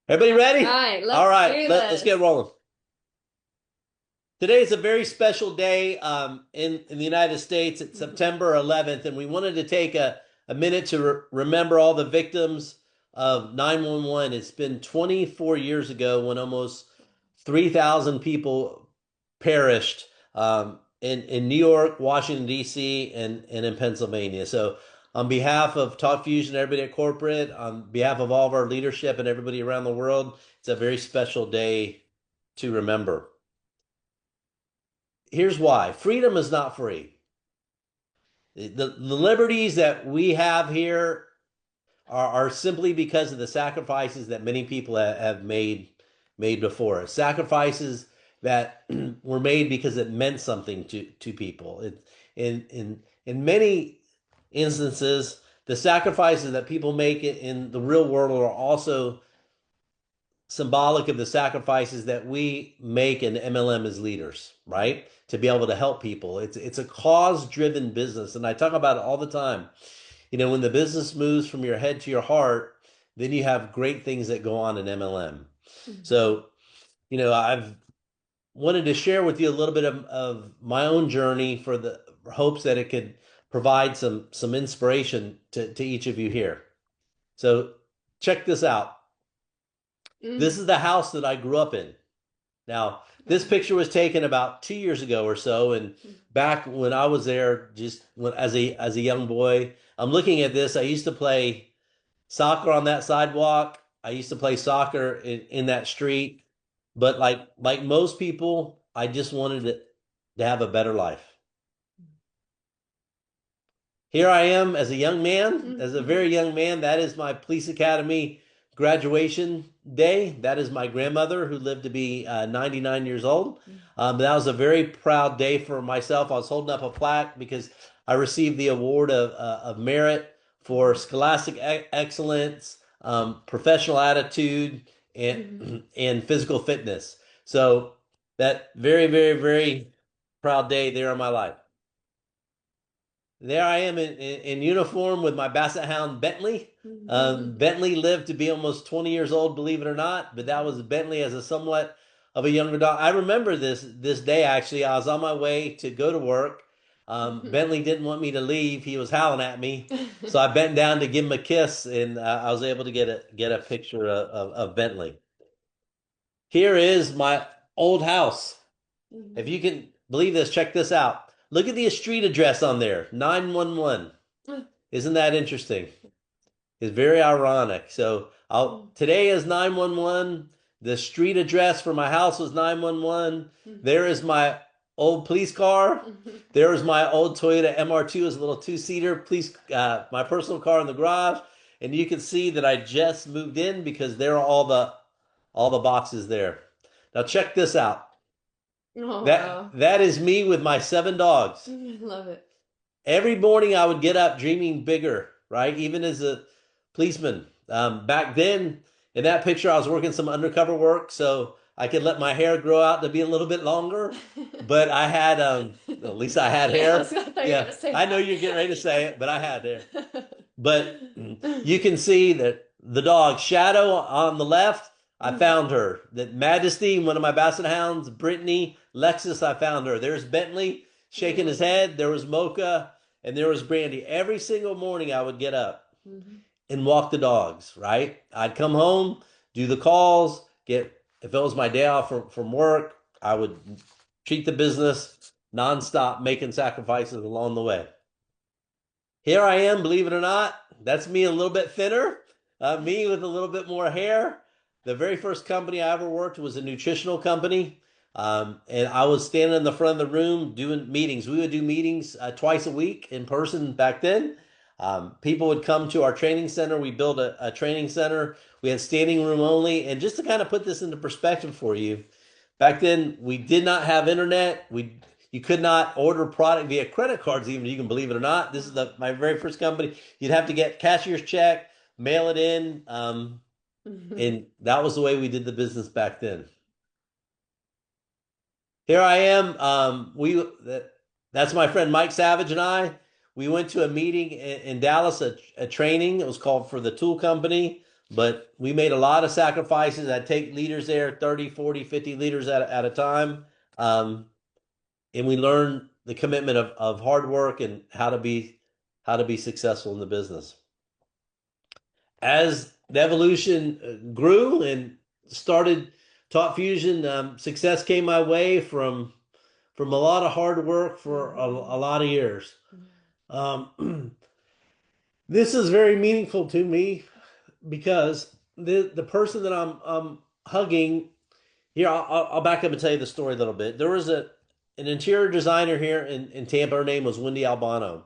Everybody ready? All right, All let's right, do let's get this. rolling. Today is a very special day in the United States. It's September 11th, and we wanted to take a minute to remember all the victims of 911. It's been 24 years ago when almost 3,000 people perished in New York, Washington, D.C., and in Pennsylvania. So, on behalf of TalkFusion, everybody at corporate, on behalf of all of our leadership and everybody around the world, it's a very special day to remember. Here's why. Freedom is not free. The liberties that we have here are simply because of the sacrifices that many people have made before us. Sacrifices that were made because it meant something to people. In many instances, the sacrifices that people make in the real world are also symbolic of the sacrifices that we make in MLM as leaders, right? To be able to help people. It's a cause-driven business, and I talk about it all the time. You know, when the business moves from your head to your heart, then you have great things that go on in MLM. So, I've wanted to share with you a little bit of my own journey for the hopes that it could provide some inspiration to each of you here. So check this out. This is the house that I grew up in. Now, this picture was taken about 2 years ago or so, and back when I was there, as a young boy, I'm looking at this. I used to play soccer on that sidewalk. I used to play soccer in that street, but like most people, I just wanted to have a better life. Here I am as a young man, as a very young man. That is my police academy graduation day. That is my grandmother who lived to be 99 years old. That was a very proud day for myself. I was holding up a plaque because I received the award of merit for scholastic excellence, professional attitude, and physical fitness. So that very, very, very proud day there in my life. There I am in uniform with my Basset Hound Bentley. Bentley lived to be almost 20 years old, believe it or not, but that was Bentley as a somewhat of a younger dog. I remember this day actually. I was on my way to go to work. Bentley didn't want me to leave. He was howling at me, so I bent down to give him a kiss, and I was able to get a picture of Bentley. Here is my old house. If you can believe this, check this out. Look at the street address on there, 911. Isn't that interesting? It's very ironic. So today is 911. The street address for my house was 911. There is my old police car. There is my old Toyota MR2 as a little two-seater police, my personal car in the garage. And you can see that I just moved in because there are all the boxes there. Now check this out. Oh, That that is me with my 7 dogs. I love it. Every morning I would get up dreaming bigger, right? Even as a policeman. Back then, in that picture, I was working some undercover work, so I could let my hair grow out to be a little bit longer. But I had, at least I had hair. Yeah, I know you're getting ready to say it, but I had hair. But you can see that the dog Shadow on the left, I found her. That Majesty, one of my Basset Hounds, Brittany, Lexus, I found her. There's Bentley shaking his head. There was Mocha, and there was Brandy. Every single morning I would get up and walk the dogs, right? I'd come home, do the calls, if it was my day off from work, I would treat the business nonstop, making sacrifices along the way. Here I am, believe it or not. That's me a little bit thinner, me with a little bit more hair. The very first company I ever worked was a nutritional company. And I was standing in the front of the room doing meetings. We would do meetings twice a week in person back then. People would come to our training center. We built a training center. We had standing room only. And just to kind of put this into perspective for you, back then we did not have internet. You could not order product via credit cards, even, you can believe it or not. This is my very first company. You'd have to get cashier's check, mail it in. And that was the way we did the business back then. Here I am. That's my friend Mike Savage and I. We went to a meeting in Dallas, a training. It was called For the Tool Company. but we made a lot of sacrifices. I'd take leaders there, 30, 40, 50 leaders at a time. And we learned the commitment of hard work and how to be successful in the business. As the evolution grew and started TalkFusion, success came my way from a lot of hard work for a lot of years. This is very meaningful to me because the person that I'm hugging here, I'll back up and tell you the story a little bit. There was an interior designer here in Tampa. Her name was Wendy Albano,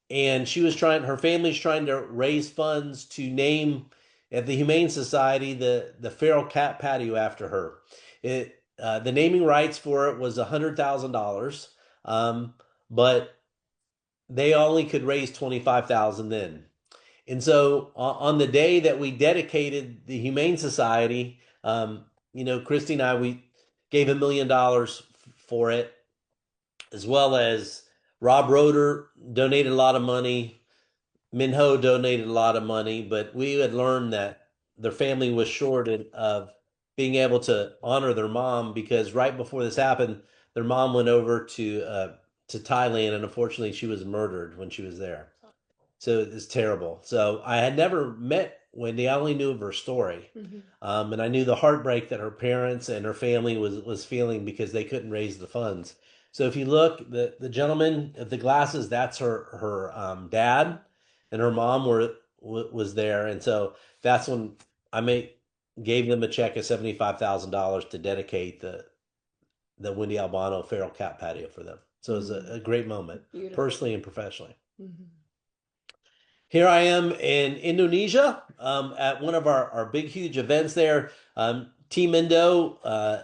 and her family's trying to raise funds to name at the Humane Society the feral cat patio after her. The naming rights for it was $100,000, but they only could raise 25,000 then. And so on the day that we dedicated the Humane Society, Christy and I, we gave $1 million for it, as well as Rob Roeder donated a lot of money. Minho donated a lot of money, but we had learned that their family was short of being able to honor their mom, because right before this happened, their mom went over to Thailand, and unfortunately she was murdered when she was there. So it's terrible. So I had never met Wendy. I only knew of her story. And I knew the heartbreak that her parents and her family was feeling because they couldn't raise the funds. So if you look, the gentleman at the glasses, that's her dad, and her mom was there. And so that's when I gave them a check of $75,000 to dedicate the Wendy Albano feral cat patio for them. So it was a great moment, personally and professionally. Here I am in Indonesia at one of our big, huge events there. Team Indo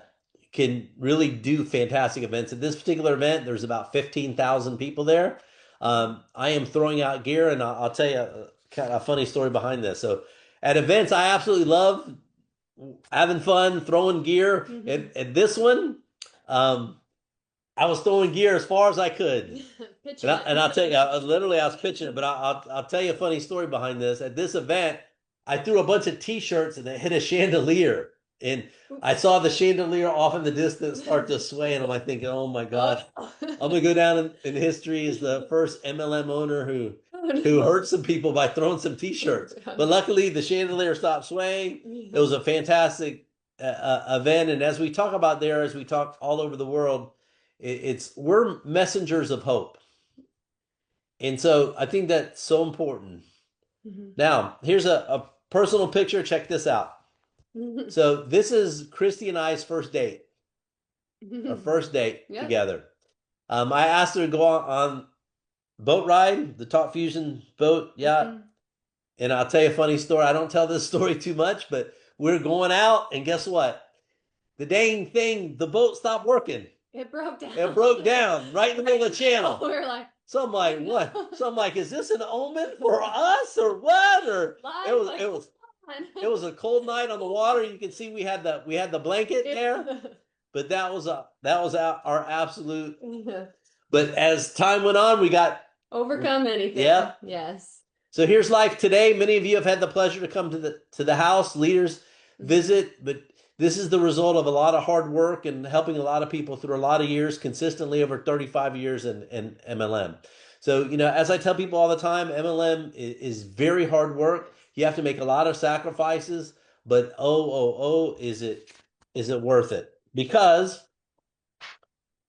can really do fantastic events. At this particular event, there's about 15,000 people there. I am throwing out gear, and I'll tell you kind of a funny story behind this. So at events, I absolutely love having fun, throwing gear. At this one, I was throwing gear as far as I could. And I'll tell you, I was pitching it, but I'll tell you a funny story behind this. At this event, I threw a bunch of t-shirts and it hit a chandelier. And I saw the chandelier off in the distance start to sway, and I'm like thinking, oh my God, I'm going to go down in history as the first MLM owner who hurt some people by throwing some t-shirts. But luckily, the chandelier stopped swaying. It was a fantastic event. And as we talk about there, as we talk all over the world, we're messengers of hope. And so I think that's so important. Now, here's a personal picture. Check this out. So this is Christy and I's first date. Our first date together. I asked her to go on boat ride, the TalkFusion boat yacht. And I'll tell you a funny story. I don't tell this story too much, but we're going out, and guess what? The dang thing, the boat stopped working. It broke down. It broke down right in the middle of the channel. We were like, so I'm like, what? So I'm like, is this an omen for us or what? Or it was a cold night on the water. You can see we had the blanket there, but that was our absolute. But as time went on, we got overcome anything. Yeah. Yes. So here's life today. Many of you have had the pleasure to come to the house, leaders visit, but this is the result of a lot of hard work and helping a lot of people through a lot of years, consistently over 35 years in MLM. So, as I tell people all the time, MLM is very hard work. You have to make a lot of sacrifices, but is it worth it? Because,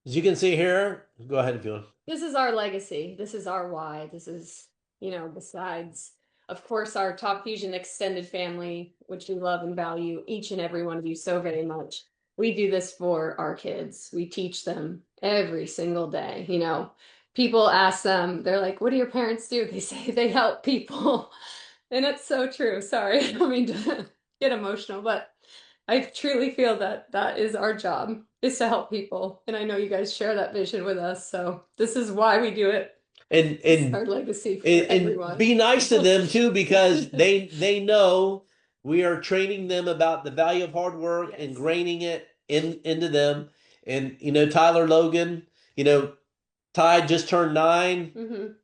as you can see here, go ahead if you want. This is our legacy. This is our why. This is, besides, of course, our TalkFusion extended family, which we love and value each and every one of you so very much. We do this for our kids. We teach them every single day. People ask them, they're like, what do your parents do? They say they help people. And it's so true. Sorry, I don't mean to get emotional, but I truly feel that is our job, is to help people. And I know you guys share that vision with us. So this is why we do it. And our legacy for everyone. And be nice to them too, because they know we are training them about the value of hard work, ingraining it into them. And Tyler Logan, Ty just turned 9.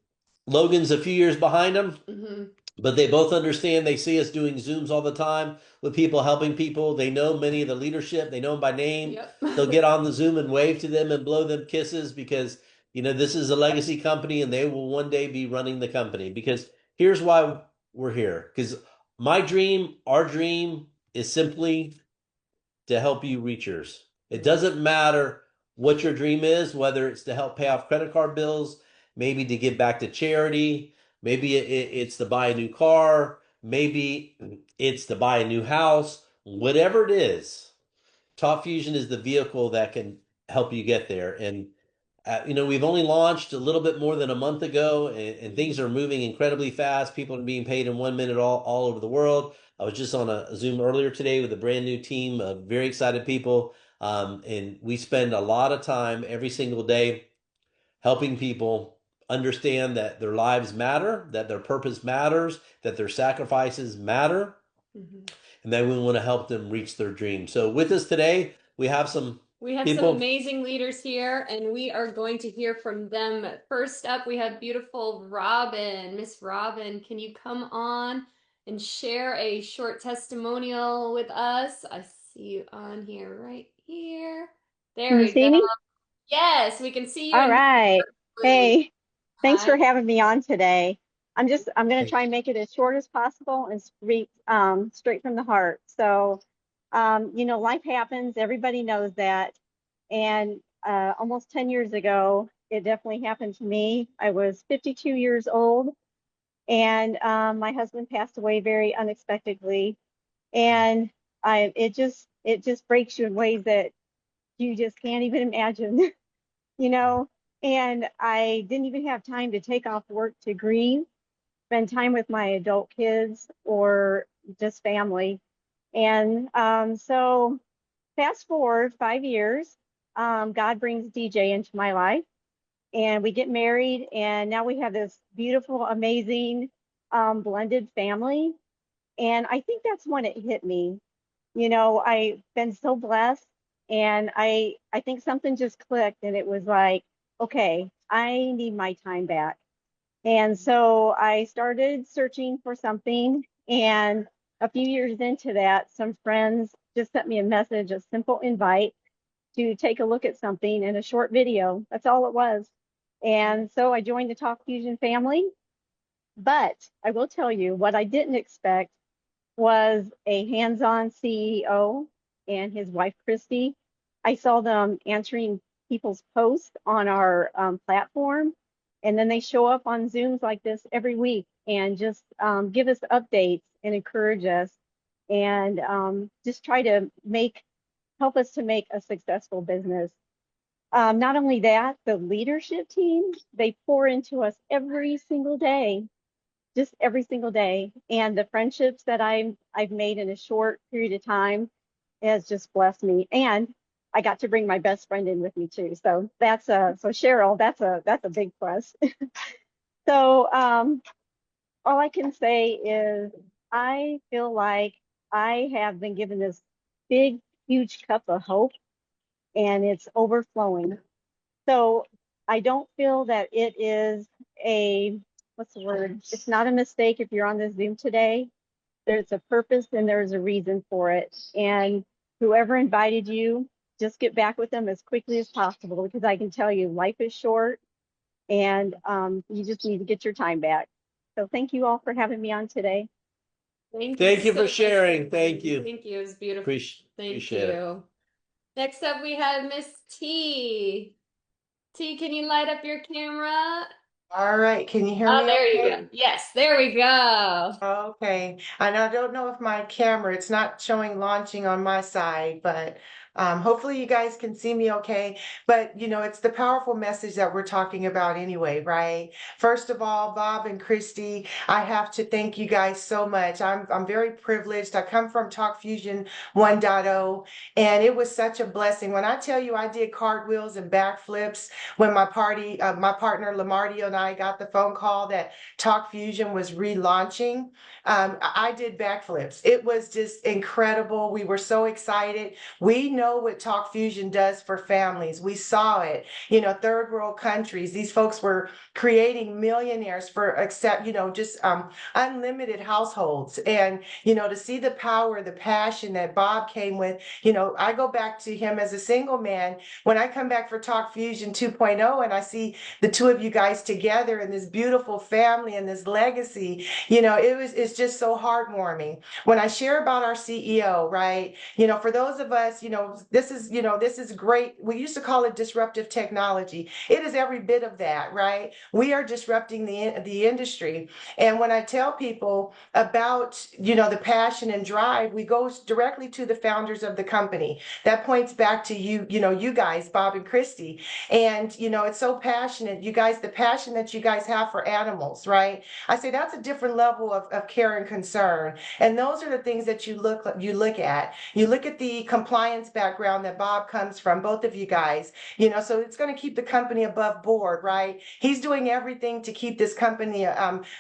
Logan's a few years behind him. but they both understand. They see us doing Zooms all the time with people, helping people. They know many of the leadership. They know them by name. Yep. They'll get on the Zoom and wave to them and blow them kisses because, this is a legacy company and they will one day be running the company. Because here's why we're here. Because my dream, our dream is simply to help you reach yours. It doesn't matter what your dream is, whether it's to help pay off credit card bills, maybe to give back to charity, maybe it's to buy a new car, maybe it's to buy a new house, whatever it is. TalkFusion is the vehicle that can help you get there. And we've only launched a little bit more than a month ago, and things are moving incredibly fast. People are being paid in 1 minute all over the world. I was just on a Zoom earlier today with a brand new team of very excited people. And we spend a lot of time every single day helping people understand that their lives matter, that their purpose matters, that their sacrifices matter, and that we want to help them reach their dreams. So with us today, we have some people. Amazing leaders here, and we are going to hear from them. First up, we have beautiful Robin. Miss Robin, can you come on and share a short testimonial with us? I see you on here, right here. There Can you we see go. me? Yes, we can see you. All right. Hey, thanks Hi. for having me on today. I'm going to try and make it as short as possible and straight from the heart. So, life happens. Everybody knows that. And almost 10 years ago, it definitely happened to me. I was 52 years old, and my husband passed away very unexpectedly. And it just breaks you in ways that you just can't even imagine. you know, and I didn't even have time to take off work to grieve, spend time with my adult kids or just family. And so fast forward 5 years, God brings DJ into my life and we get married, and now we have this beautiful, amazing blended family. And I think that's when it hit me. I've been so blessed, and I think something just clicked, and it was like, okay, I need my time back. And so I started searching for something, and a few years into that, some friends just sent me a message, a simple invite to take a look at something in a short video. That's all it was. And so I joined the TalkFusion family. But I will tell you what I didn't expect was a hands-on CEO and his wife, Christy. I saw them answering people's posts on our platform, and then they show up on Zooms like this every week and just give us updates and encourage us, and just try to help us to make a successful business. Not only that, the leadership team, they pour into us every single day, just every single day. And the friendships that I've made in a short period of time has just blessed me. And I got to bring my best friend in with me too. So so Cheryl, that's a big plus. So all I can say is I feel like I have been given this big, huge cup of hope, and it's overflowing. So I don't feel that it is what's the word? It's not a mistake if you're on this Zoom today. There's a purpose and there's a reason for it. And whoever invited you, just get back with them as quickly as possible, because I can tell you life is short, and you just need to get your time back. So thank you all for having me on today. Thank you for sharing. Thank you. Thank you. It was beautiful. Appreciate it. Next up, we have Miss T. T, can you light up your camera? All right, can you hear me? Oh, there you go. Yes, there we go. Okay, and I don't know if my camera, it's not showing launching on my side, but hopefully you guys can see me okay. But it's the powerful message that we're talking about anyway, right? First of all, Bob and Christy, I have to thank you guys so much. I'm very privileged. I come from TalkFusion 1.0, and it was such a blessing. When I tell you I did cartwheels and backflips when my partner Lamardio and I got the phone call that TalkFusion was relaunching, I did backflips. It was just incredible. We were so excited. We know know what TalkFusion does for families. We saw it, third world countries. These folks were creating millionaires for just unlimited households. And, to see the power, the passion that Bob came with, I go back to him as a single man. When I come back for TalkFusion 2.0 and I see the two of you guys together and this beautiful family and this legacy, it's just so heartwarming. When I share about our CEO, right, for those of us, this is great. We used to call it disruptive technology. It is every bit of that, right? We are disrupting the industry. And when I tell people about, the passion and drive, we go directly to the founders of the company. That points back to you guys, Bob and Christy. And, it's so passionate. You guys, the passion that you guys have for animals, right? I say that's a different level of care and concern. And those are the things that you look at. You look at the compliance background that Bob comes from, both of you guys, so it's going to keep the company above board, right? He's doing everything to keep this company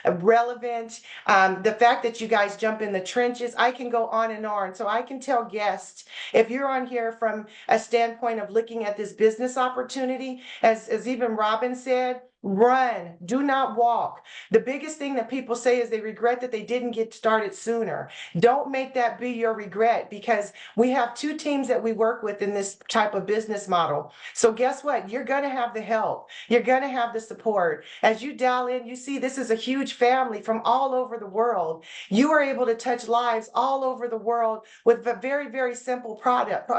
relevant. The fact that you guys jump in the trenches, I can go on and on. So I can tell guests, if you're on here from a standpoint of looking at this business opportunity, as even Robin said, run, do not walk. The biggest thing that people say is they regret that they didn't get started sooner. Don't make that be your regret, because we have two teams that we work with in this type of business model. So guess what? You're going to have the help. You're going to have the support. As you dial in, you see this is a huge family from all over the world. You are able to touch lives all over the world with a very, very simple product.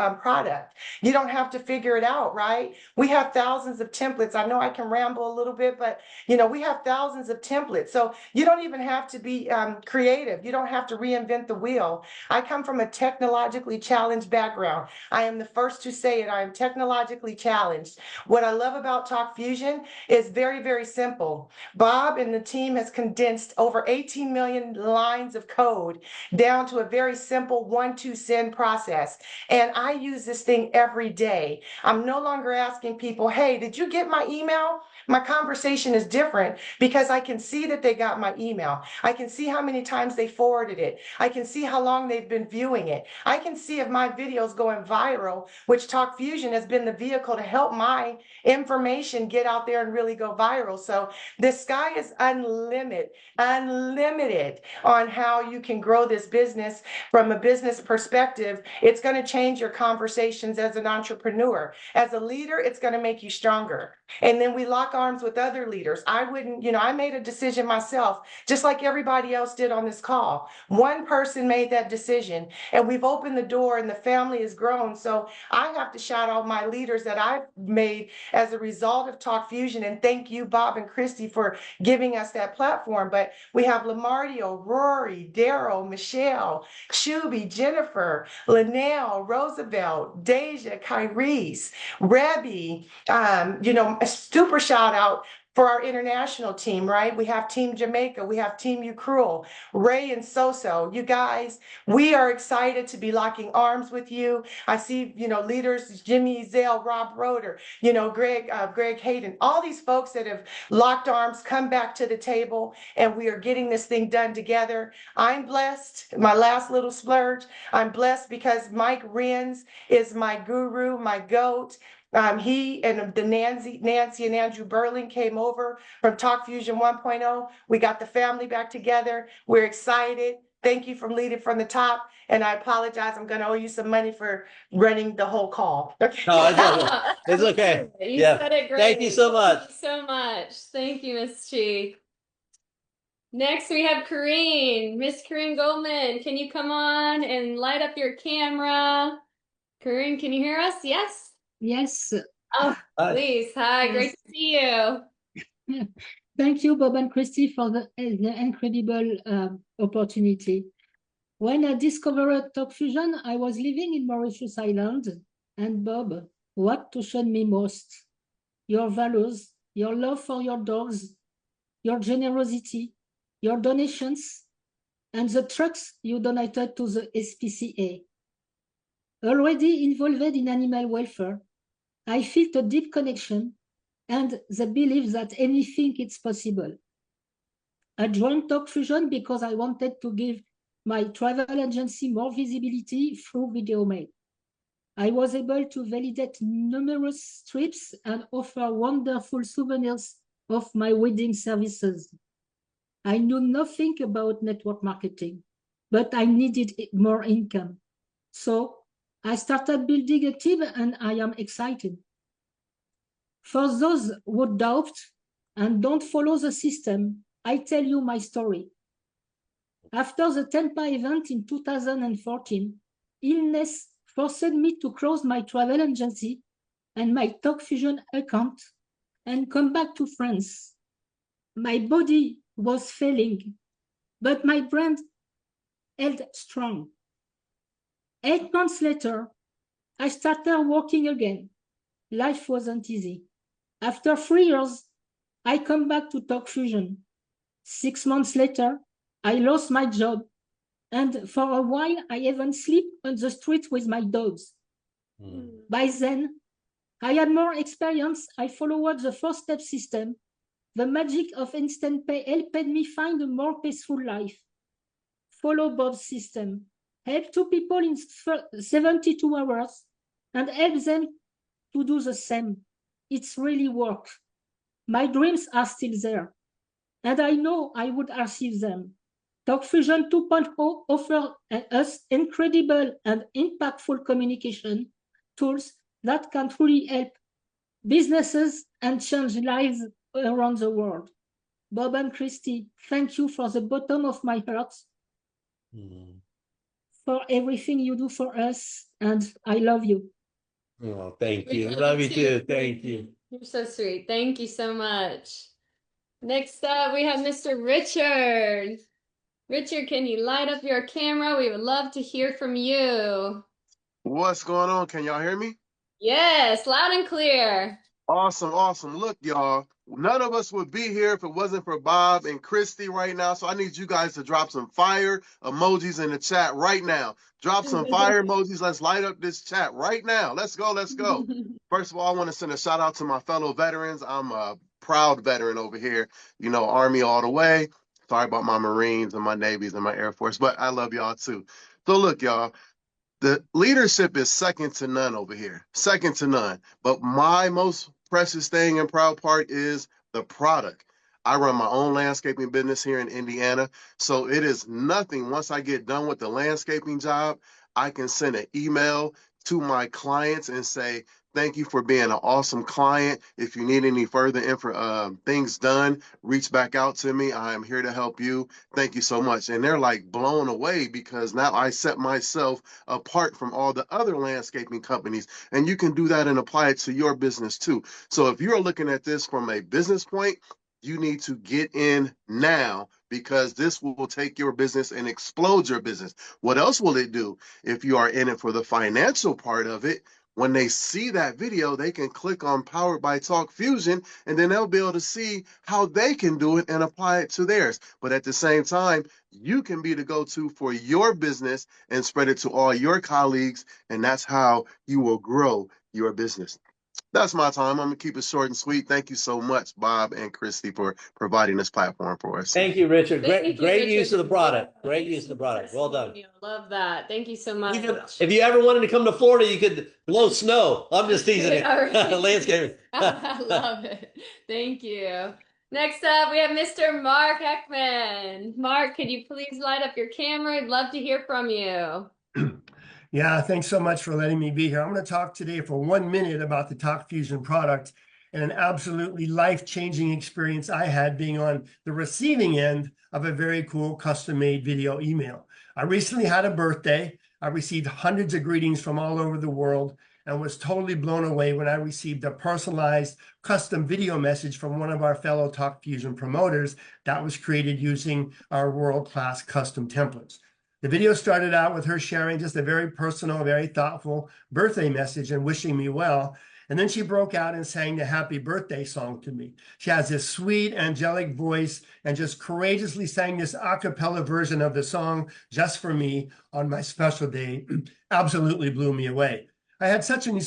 You don't have to figure it out, right? We have thousands of templates. I know I can ramble a little bit, but we have thousands of templates. So you don't even have to be creative. You don't have to reinvent the wheel. I come from a technologically challenged background. I am the first to say it. I am technologically challenged. What I love about TalkFusion is very, very simple. Bob and the team has condensed over 18 million lines of code down to a very simple 1-2 send process. And I use this thing every day. I'm no longer asking people, hey, did you get my email? My conversation is different because I can see that they got my email. I can see how many times they forwarded it. I can see how long they've been viewing it. I can see if my video is going viral, which TalkFusion has been the vehicle to help my information get out there and really go viral. So the sky is unlimited on how you can grow this business from a business perspective. It's going to change your conversations as an entrepreneur. As a leader, it's going to make you stronger. And then we lock arms with other leaders. I wouldn't, I made a decision myself, just like everybody else did on this call. One person made that decision, and we've opened the door, and the family has grown. So I have to shout out my leaders that I've made as a result of TalkFusion, and thank you, Bob and Christy, for giving us that platform. But we have Lamardio, Rory, Daryl, Michelle, Shuby, Jennifer, Linnell, Roosevelt, Deja, Kyrese, Rebby, a super shout out for our international team, right? We have Team Jamaica, we have Team Ucruel, Ray and Soso. You guys, we are excited to be locking arms with you. I see, leaders, Jimmy Zale, Rob Roeder, Greg Hayden, all these folks that have locked arms, come back to the table, and we are getting this thing done together. I'm blessed. My last little splurge, I'm blessed because Mike Renz is my guru, my goat. He and the Nancy and Andrew Berling came over from TalkFusion 1.0. We got the family back together. We're excited. Thank you for leading from the top. And I apologize. I'm going to owe you some money for running the whole call. Okay. No, it's okay. It's okay. You said it great. Thank you so much. Thank you so much. Thank you, Miss Chi. Next, we have Corinne. Miss Corinne Goldman, can you come on and light up your camera? Corinne, can you hear us? Yes? Yes. Oh, Hi. please. Hi, Yes. great to see you. Thank you, Bob and Christy, for the incredible opportunity. When I discovered TalkFusion, I was living in Mauritius Island. And Bob, what touched me most? Your values, your love for your dogs, your generosity, your donations, and the trucks you donated to the SPCA. Already involved in animal welfare, I felt a deep connection and the belief that anything is possible. I joined TalkFusion because I wanted to give my travel agency more visibility through video mail. I was able to validate numerous trips and offer wonderful souvenirs of my wedding services. I knew nothing about network marketing, but I needed more income. So I started building a team and I am excited. For those who doubt and don't follow the system, I tell you my story. After the Tampa event in 2014, illness forced me to close my travel agency and my TalkFusion account and come back to France. My body was failing, but my brain held strong. 8 months later, I started working again. Life wasn't easy. After 3 years, I come back to TalkFusion. 6 months later, I lost my job. And for a while, I even sleep on the street with my dogs. By then, I had more experience. I followed the 4-step system. The magic of instant pay helped me find a more peaceful life. Follow Bob's system. Help 2 people in 72 hours and help them to do the same. It's really work. My dreams are still there, and I know I would achieve them. TalkFusion 2.0 offers us incredible and impactful communication tools that can truly help businesses and change lives around the world. Bob and Christy, thank you for the bottom of my heart for everything you do for us, and I love you. Oh, thank you. Love you too. Thank you. You're so sweet. Thank you so much. Next up, we have Mr. Richard. Richard, can you light up your camera? We would love to hear from you. What's going on? Can y'all hear me? Yes, loud and clear. Awesome, awesome. Look, y'all, none of us would be here if it wasn't for Bob and Christy right now. So I need you guys to drop some fire emojis in the chat right now. Drop some fire emojis. Let's light up this chat right now. Let's go, let's go. First of all, I want to send a shout out to my fellow veterans. I'm a proud veteran over here. You know, Army all the way. Sorry about my Marines and my Navies and my Air Force, but I love y'all too. So look, y'all. The leadership is second to none over here, second to none. But my most precious thing and proud part is the product. I run my own landscaping business here in Indiana. So it is nothing. Once I get done with the landscaping job, I can send an email to my clients and say, thank you for being an awesome client. If you need any further things done, reach back out to me. I am here to help you. Thank you so much. And they're like blown away because now I set myself apart from all the other landscaping companies. And you can do that and apply it to your business too. So if you're looking at this from a business point, you need to get in now because this will take your business and explode your business. What else will it do? If you are in it for the financial part of it, when they see that video, they can click on Powered by TalkFusion, and then they'll be able to see how they can do it and apply it to theirs. But at the same time, you can be the go-to for your business and spread it to all your colleagues, and that's how you will grow your business. That's my time. I'm going to keep it short and sweet. Thank you so much, Bob and Christy, for providing this platform for us. Thank you, Richard. Thank you, Great Richard. use of the product. Great use of the product. Well done. Love that. Thank you so much. If you ever wanted to come to Florida, you could blow snow. I'm just teasing it. All right. Landscaping. I love it. Thank you. Next up, we have Mr. Mark Heckman. Mark, could you please light up your camera? I'd love to hear from you. Yeah, thanks so much for letting me be here. I'm going to talk today for 1 minute about the TalkFusion product and an absolutely life-changing experience I had being on the receiving end of a very cool custom-made video email. I recently had a birthday. I received hundreds of greetings from all over the world and was totally blown away when I received a personalized custom video message from one of our fellow TalkFusion promoters that was created using our world-class custom templates. The video started out with her sharing just a very personal, very thoughtful birthday message and wishing me well. And then she broke out and sang the happy birthday song to me. She has this sweet, angelic voice and just courageously sang this a cappella version of the song just for me on my special day. Absolutely blew me away. I had such an,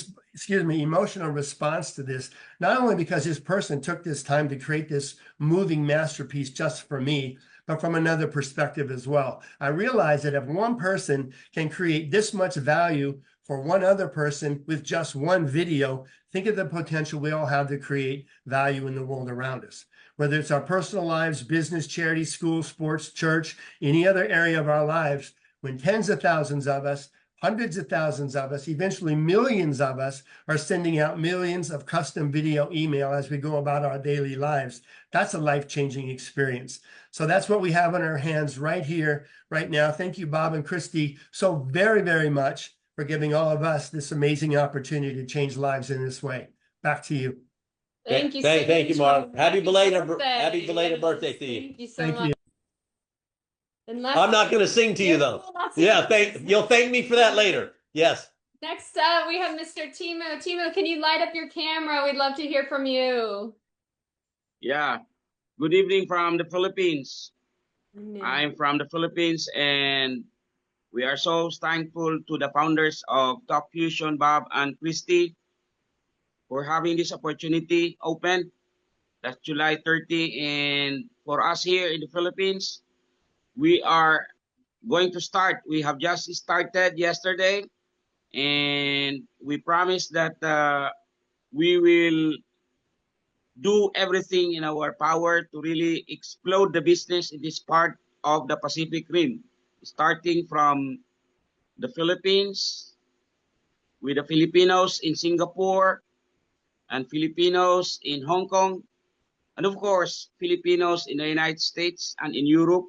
emotional response to this, not only because this person took this time to create this moving masterpiece just for me, but from another perspective as well. I realize that if one person can create this much value for one other person with just one video, think of the potential we all have to create value in the world around us. Whether it's our personal lives, business, charity, school, sports, church, any other area of our lives, when tens of thousands of us, hundreds of thousands of us, eventually millions of us are sending out millions of custom video email as we go about our daily lives. That's a life-changing experience. So that's what we have in our hands right here, right now. Thank you, Bob and Christy, so very, very much for giving all of us this amazing opportunity to change lives in this way. Back to you. Thank you. Thank you, Mark. Happy belated birthday birthday to you. Thank you so Thank much. you. I'm not going to sing to you though. Yeah, you'll thank me for that later. Yes. Next up, we have Mr. Timo. Timo, can you light up your camera? We'd love to hear from you. Yeah. Good evening from the Philippines. I'm from the Philippines, and we are so thankful to the founders of TalkFusion, Bob and Christy, for having this opportunity open. That's July 30. And for us here in the Philippines, we are going to start. We have just started yesterday, and we promise that we will do everything in our power to really explode the business in this part of the Pacific Rim, starting from the Philippines, with the Filipinos in Singapore, and Filipinos in Hong Kong, and of course, Filipinos in the United States and in Europe.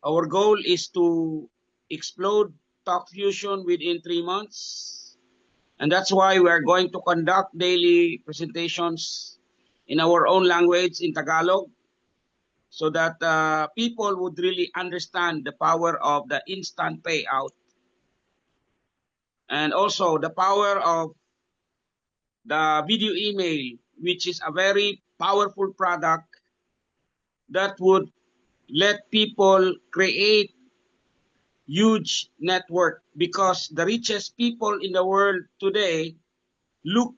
Our goal is to explode TalkFusion within 3 months. And that's why we are going to conduct daily presentations in our own language, in Tagalog, so that people would really understand the power of the instant payout. And also the power of the video email, which is a very powerful product that would let people create huge network, because the richest people in the world today look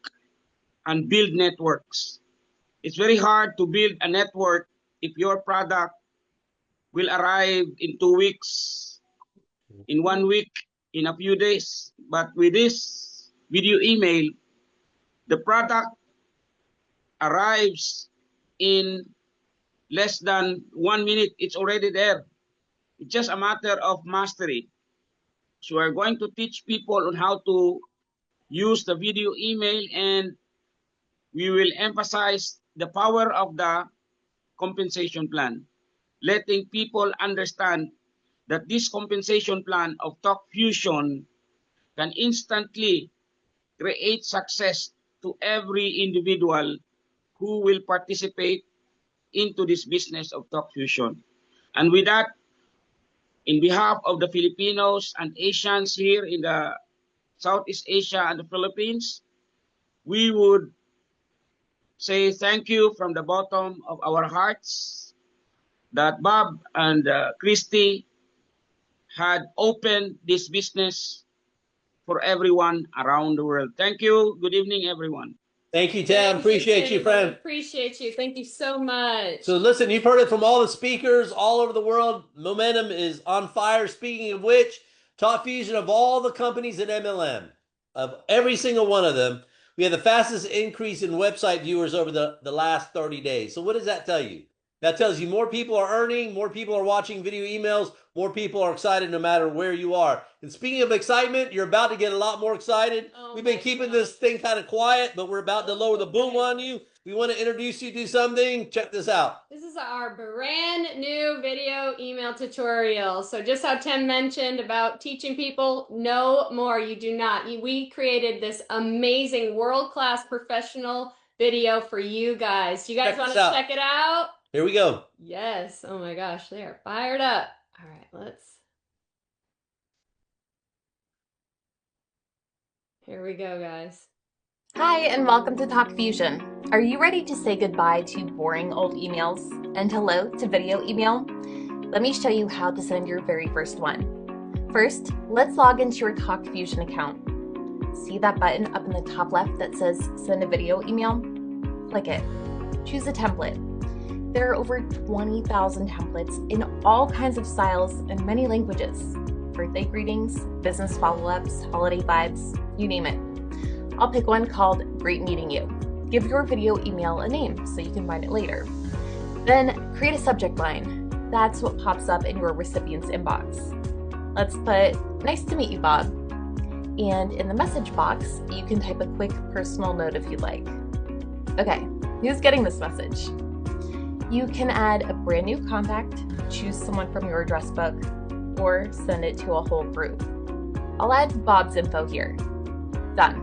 and build networks. It's very hard to build a network if your product will arrive in 2 weeks, in 1 week, in a few days. But with this video email, the product arrives in less than 1 minute. It's already there. It's just a matter of mastery. So we're going to teach people on how to use the video email, and we will emphasize the power of the compensation plan, letting people understand that this compensation plan of TalkFusion can instantly create success to every individual who will participate into this business of TalkFusion. And with that, in behalf of the Filipinos and Asians here in the Southeast Asia and the Philippines, we would say thank you from the bottom of our hearts that Bob and Christy had opened this business for everyone around the world. Thank you. Good evening, everyone. Thank you, Tam. Appreciate you, friend. Appreciate you. Thank you so much. So listen, you've heard it from all the speakers all over the world. Momentum is on fire. Speaking of which, TalkFusion, of all the companies at MLM, of every single one of them, we have the fastest increase in website viewers over the last 30 days. So what does that tell you? That tells you more people are earning, more people are watching video emails, more people are excited no matter where you are. And speaking of excitement, you're about to get a lot more excited. We've been keeping this thing kind of quiet, but we're about to lower the boom on you. We want to introduce you to something. Check this out. This is our brand new video email tutorial. So just how Tim mentioned about teaching people, no more. You do not. We created this amazing world-class professional video for you guys. You guys want to check it out? Here we go. Yes. Oh my gosh, they are fired up. All right, here we go, guys. Hi, and welcome to TalkFusion. Are you ready to say goodbye to boring old emails and hello to video email? Let me show you how to send your very first one. First, let's log into your TalkFusion account. See that button up in the top left that says send a video email? Click it. Choose a template. There are over 20,000 templates in all kinds of styles and many languages. Birthday greetings, business follow-ups, holiday vibes, you name it. I'll pick one called Great Meeting You. Give your video email a name so you can find it later. Then create a subject line. That's what pops up in your recipient's inbox. Let's put, "Nice to meet you, Bob." And in the message box, you can type a quick personal note if you'd like. Okay, who's getting this message? You can add a brand new contact, choose someone from your address book, or send it to a whole group. I'll add Bob's info here. Done.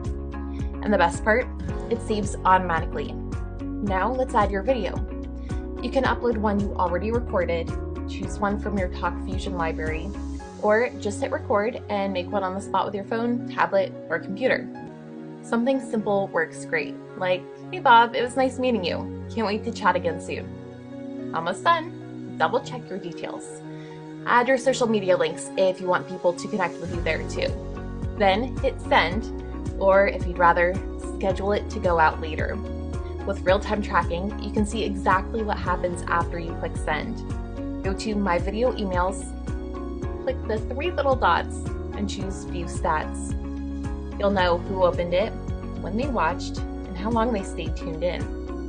And the best part, it saves automatically. Now let's add your video. You can upload one you already recorded, choose one from your TalkFusion library, or just hit record and make one on the spot with your phone, tablet, or computer. Something simple works great, like, "Hey Bob, it was nice meeting you. Can't wait to chat again soon." Almost done. Double check your details. Add your social media links if you want people to connect with you there too. Then hit send, or if you'd rather, schedule it to go out later. With real-time tracking, you can see exactly what happens after you click send. Go to My Video Emails, click the 3 little dots, and choose View Stats. You'll know who opened it, when they watched, and how long they stayed tuned in.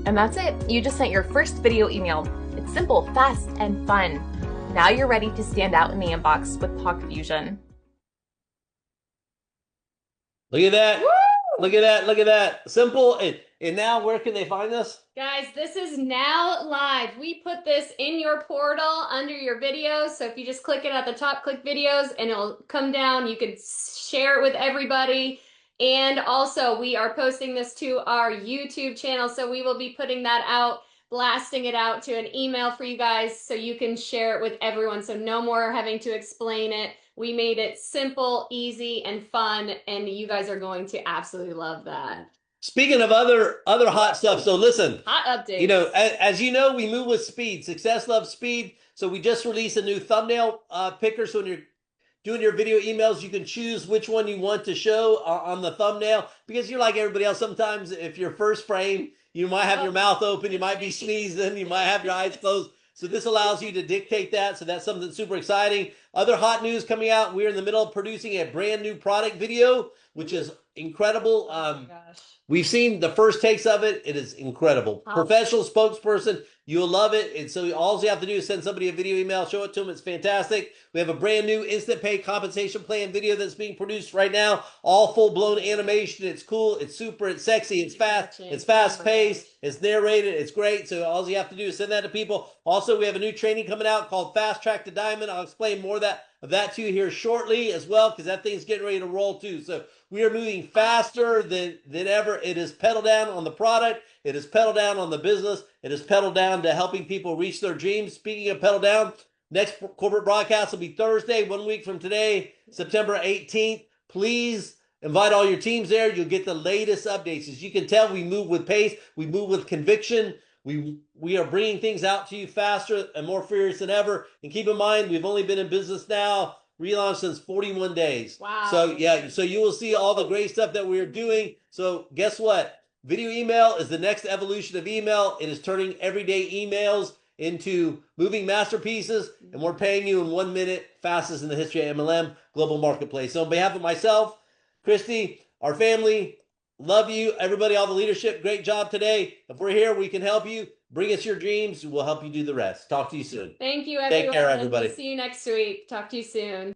And that's it. You just sent your first video email. It's simple, fast, and fun. Now you're ready to stand out in the inbox with TalkFusion. Look at that. Woo! Look at that. Look at that. Simple. And now where can they find us? Guys, this is now live. We put this in your portal under your videos. So if you just click it at the top, click videos, and it'll come down. You can share it with everybody. And also, we are posting this to our YouTube channel. So we will be putting that out, blasting it out to an email for you guys so you can share it with everyone. So no more having to explain it. We made it simple, easy, and fun, and you guys are going to absolutely love that. Speaking of other hot stuff, so listen. Hot updates. You know, as you know, we move with speed. Success loves speed. So we just released a new thumbnail picker. So when you're doing your video emails, you can choose which one you want to show on the thumbnail, because you're like everybody else. Sometimes if your first frame, you might have your mouth open, you might be sneezing, you might have your eyes closed. So this allows you to dictate that. So that's something super exciting. Other hot news coming out. We're in the middle of producing a brand new product video, which is incredible. Oh my gosh. We've seen the first takes of it. It is incredible. Professional spokesperson. You'll love it. And so all you have to do is send somebody a video email, show it to them. It's fantastic. We have a brand new instant pay compensation plan video that's being produced right now. All full-blown animation. It's cool. It's super. It's sexy. It's fast. It's fast-paced. It's narrated. It's great. So all you have to do is send that to people. Also, we have a new training coming out called Fast Track to Diamond. I'll explain more of that to you here shortly as well, because that thing's getting ready to roll too. So we are moving faster than ever. It is pedal down on the product. It is pedal down on the business. It is pedal down to helping people reach their dreams. Speaking of pedal down, next corporate broadcast will be Thursday, 1 week from today, September 18th. Please invite all your teams there. You'll get the latest updates. As you can tell, we move with pace. We move with conviction. We are bringing things out to you faster and more furious than ever. And keep in mind, we've only been in business now, relaunched since 41 days. Wow. So yeah, so you will see all the great stuff that we're doing. So guess what? Video email is the next evolution of email. It is turning everyday emails into moving masterpieces, and we're paying you in 1 minute, fastest in the history of MLM global marketplace. So on behalf of myself, Christy, our family, love you, everybody, all the leadership. Great job today. If we're here, we can help you. Bring us your dreams. We'll help you do the rest. Talk to you soon. Thank you, everyone. Take care, everybody. We'll see you next week. Talk to you soon.